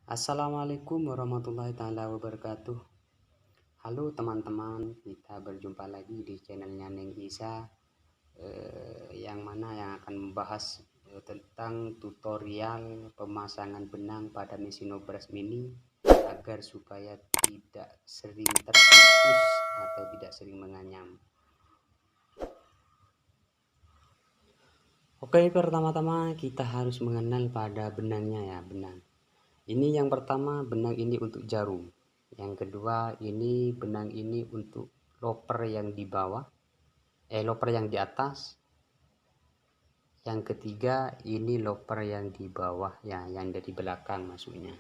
Assalamualaikum warahmatullahi taala wabarakatuh. Halo teman-teman, kita berjumpa lagi di channelnya Neng Isa, yang mana yang akan membahas tentang tutorial pemasangan benang pada mesin obras mini agar supaya tidak sering terputus atau tidak sering menganyam. Oke, pertama-tama kita harus mengenal pada benangnya ya, benang. Ini yang pertama, benang ini untuk jarum. Yang kedua, ini benang ini untuk loper yang di bawah, loper yang di atas. Yang ketiga, ini loper yang di bawah ya, yang dari belakang maksudnya.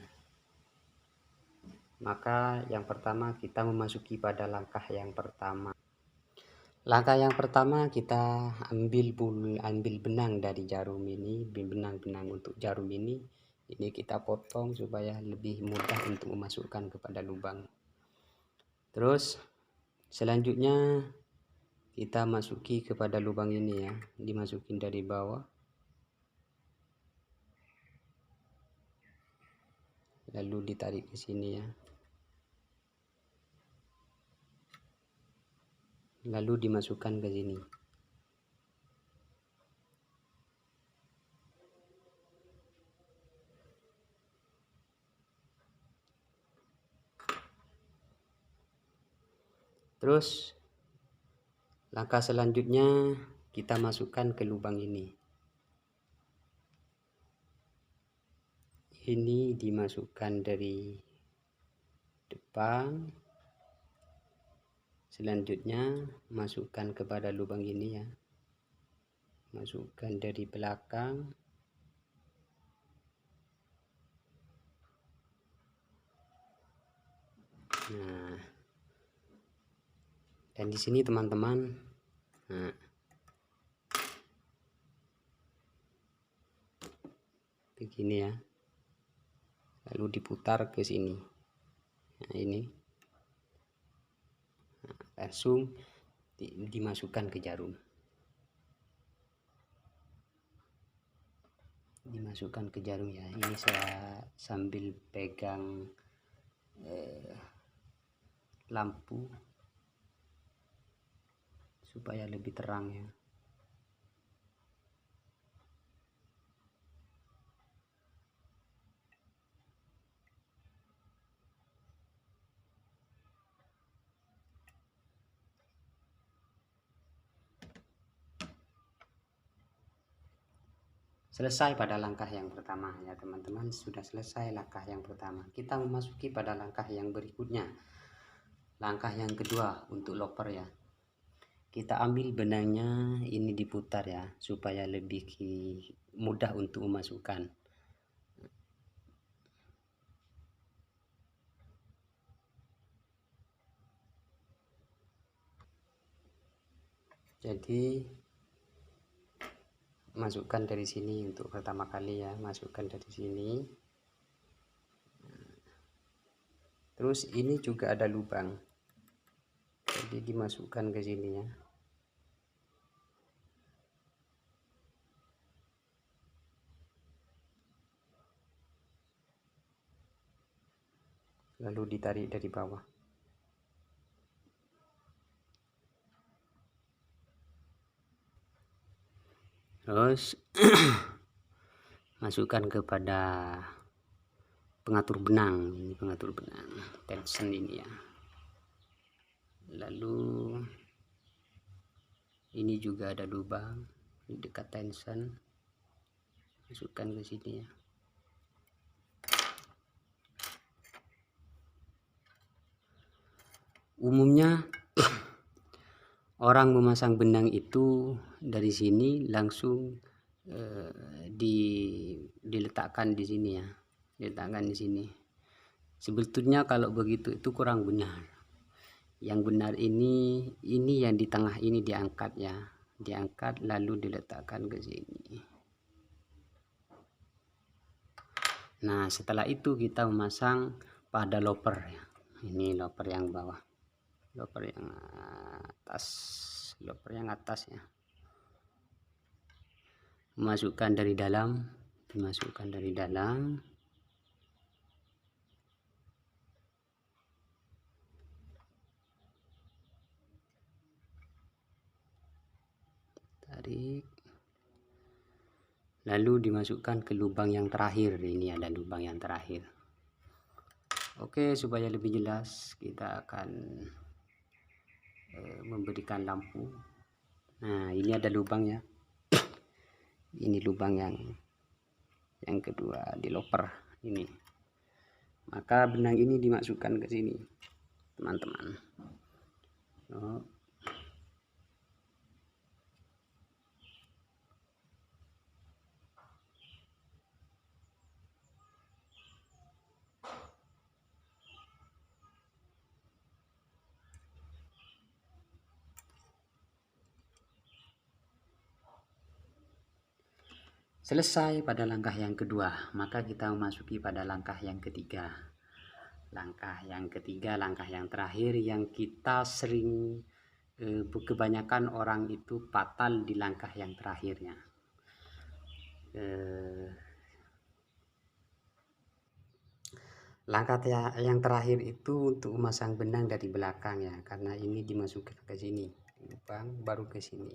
Maka yang pertama kita memasuki pada langkah yang pertama. Langkah yang pertama kita ambil benang dari jarum ini, benang-benang untuk jarum ini. Ini kita potong supaya lebih mudah untuk memasukkan kepada lubang. Terus selanjutnya kita masuki kepada lubang ini ya, dimasukin dari bawah. Lalu ditarik ke sini ya. Lalu dimasukkan ke sini. Terus langkah selanjutnya kita masukkan ke lubang ini. Ini dimasukkan dari depan. Selanjutnya masukkan kepada lubang ini ya. Masukkan dari belakang. Nah, dan di sini teman-teman, nah, begini ya. Lalu diputar ke sini. Nah, ini langsung dimasukkan ke jarum. Dimasukkan ke jarum ya. Ini saya sambil pegang lampu supaya lebih terang ya. Selesai pada langkah yang pertama ya teman-teman, sudah selesai langkah yang pertama. Kita memasuki pada langkah yang berikutnya. Langkah yang kedua untuk loper ya. Kita ambil benangnya, ini diputar ya supaya lebih mudah untuk memasukkan. Jadi masukkan dari sini untuk pertama kali ya, masukkan dari sini. Terus ini juga ada lubang, jadi dimasukkan ke sini ya. Lalu ditarik dari bawah. Terus masukkan kepada pengatur benang, ini pengatur benang tension ini ya. Lalu ini juga ada lubang di dekat tension, masukkan ke sini ya. Umumnya orang memasang benang itu dari sini langsung diletakkan di sini ya, diletakkan di sini. Sebetulnya kalau begitu itu kurang benar. Yang benar ini yang di tengah ini diangkat ya, diangkat lalu diletakkan ke sini. Nah setelah itu kita memasang pada loper ya. Ini loper yang bawah, loper yang atas, loper yang atas ya. Masukkan dari dalam, dimasukkan dari dalam. tarik, lalu dimasukkan ke lubang yang terakhir. Ini ada lubang yang terakhir. Oke, supaya lebih jelas kita akan memberikan lampu. Nah, ini ada lubangnya. Ini lubang yang kedua di loper ini. Maka benang ini dimasukkan ke sini, teman-teman. Oh. Selesai pada langkah yang kedua, maka kita memasuki pada langkah yang ketiga. Langkah yang ketiga, langkah yang terakhir yang kita sering kebanyakan orang itu fatal di langkah yang terakhirnya. Langkah yang terakhir itu untuk memasang benang dari belakang ya, karena ini dimasukkan ke sini, lubang baru ke sini.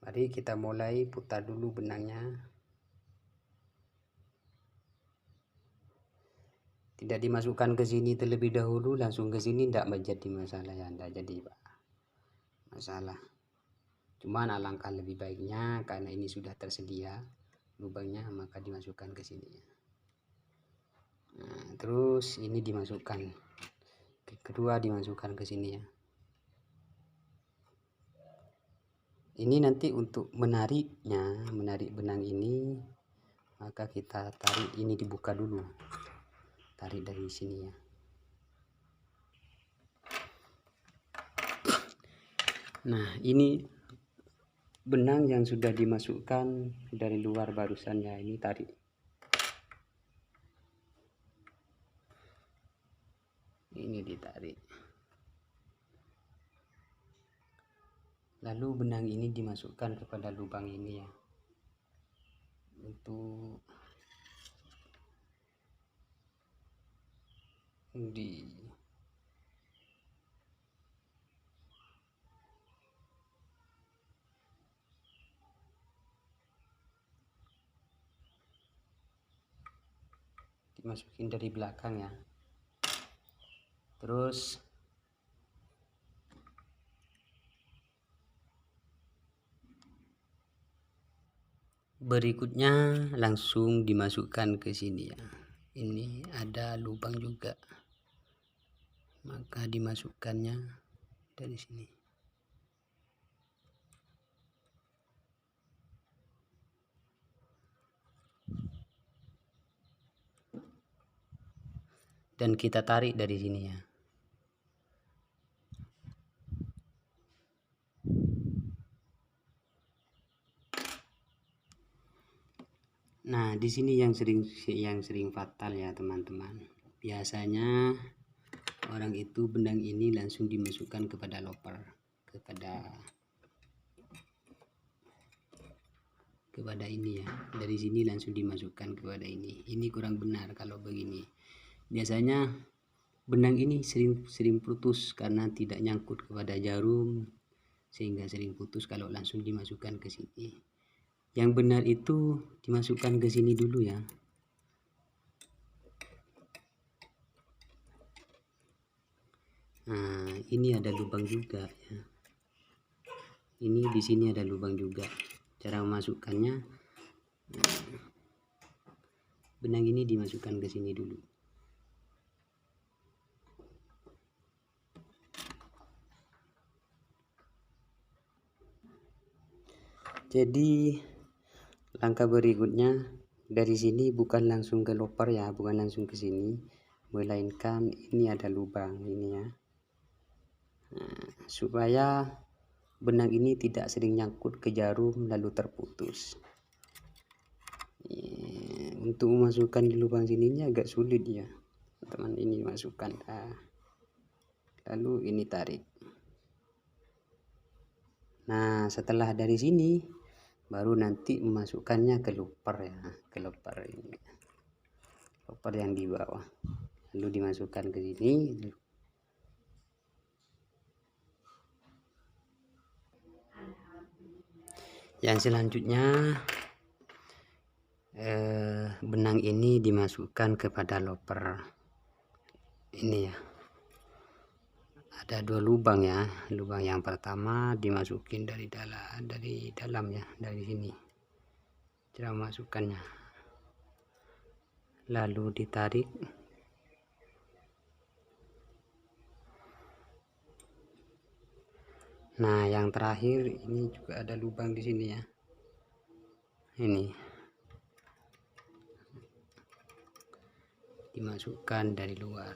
Mari kita mulai putar dulu benangnya. Tidak dimasukkan ke sini terlebih dahulu, langsung ke sini tidak menjadi masalah ya, tidak jadi Pak masalah. Cuman alangkah lebih baiknya karena ini sudah tersedia lubangnya, maka dimasukkan ke sini. Nah, terus ini dimasukkan, kedua dimasukkan ke sini ya. Ini nanti untuk menariknya, menarik benang ini, maka kita tarik ini, dibuka dulu, tarik dari sini ya. Nah, ini benang yang sudah dimasukkan dari luar barusan ya, ini tarik. Ini ditarik. Lalu benang ini dimasukkan kepada lubang ini ya. Untuk dimasukin dari belakang ya. Terus berikutnya langsung dimasukkan ke sini ya. Ini ada lubang juga, maka dimasukkannya dari sini. Dan kita tarik dari sini ya. Nah, di sini yang sering fatal ya teman-teman. Biasanya orang itu benang ini langsung dimasukkan kepada loper, kepada ini ya. Dari sini langsung dimasukkan kepada ini. Ini kurang benar kalau begini. Biasanya benang ini sering putus karena tidak nyangkut kepada jarum, sehingga sering putus kalau langsung dimasukkan ke sini. Yang benar itu dimasukkan ke sini dulu ya. Nah, ini ada lubang juga ya. Ini di sini ada lubang juga. Cara memasukkannya, benang ini dimasukkan ke sini dulu. Jadi langkah berikutnya dari sini bukan langsung ke loper ya, bukan langsung ke sini, melainkan ini ada lubang ini ya. Nah, supaya benang ini tidak sering nyangkut ke jarum lalu terputus. Untuk memasukkan di lubang sininya agak sulit ya teman. Ini masukkan, lalu ini tarik. Nah, setelah dari sini baru nanti memasukkannya ke loper ya, ke loper ini, loper yang di bawah, lalu dimasukkan ke sini. Yang selanjutnya benang ini dimasukkan kepada loper ini ya. Ada 2 lubang ya. Lubang yang pertama dimasukin dari dalam ya, dari sini cara masukkannya, lalu ditarik. Nah yang terakhir ini juga ada lubang di sini ya, ini dimasukkan dari luar.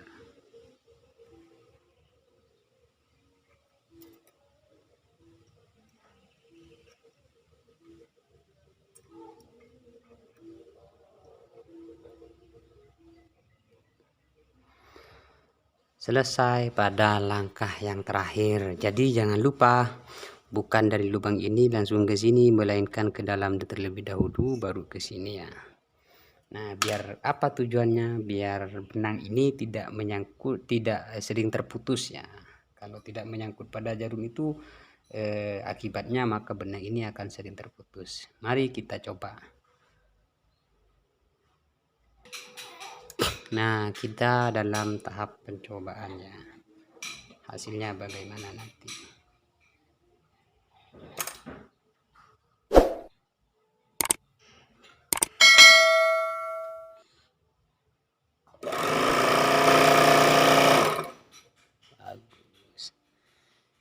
Selesai pada langkah yang terakhir. Jadi jangan lupa bukan dari lubang ini langsung ke sini, melainkan ke dalam terlebih dahulu baru ke sini ya. Nah biar apa tujuannya? Biar benang ini tidak menyangkut, tidak sering terputus ya. Kalau tidak menyangkut pada jarum itu akibatnya maka benang ini akan sering terputus. Mari kita coba. Nah kita dalam tahap pencobaannya, hasilnya bagaimana nanti.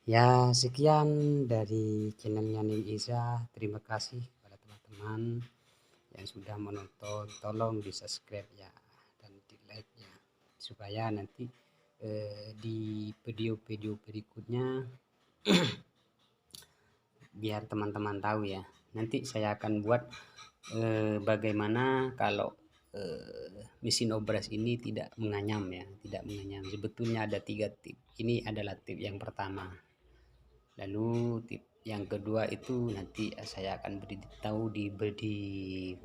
Ya sekian dari channelnya Ning Iza. Terima kasih kepada teman-teman yang sudah menonton. Tolong di subscribe ya dan di like ya, supaya nanti di video-video berikutnya biar teman-teman tahu ya. Nanti saya akan buat bagaimana kalau mesin obras ini tidak menganyam ya, tidak menganyam. Sebetulnya ada 3 tip. Ini adalah tip yang pertama. Lalu tip yang kedua itu nanti saya akan beritahu di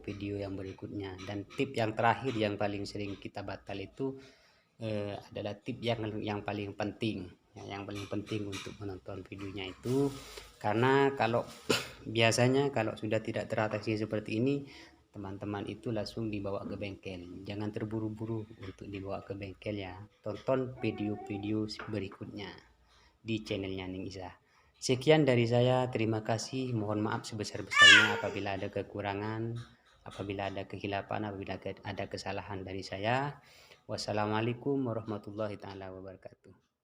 video yang berikutnya. Dan tip yang terakhir yang paling sering kita batal itu adalah tip yang paling penting ya, yang paling penting untuk menonton videonya itu. Karena kalau biasanya kalau sudah tidak teratasi seperti ini, teman-teman itu langsung dibawa ke bengkel. Jangan terburu-buru untuk dibawa ke bengkel ya. Tonton video-video berikutnya di channelnya Ning Iza. Sekian dari saya, terima kasih. Mohon maaf sebesar-besarnya apabila ada kekurangan, apabila ada kehilapan, apabila ada kesalahan dari saya. Wassalamualaikum warahmatullahi taala wabarakatuh.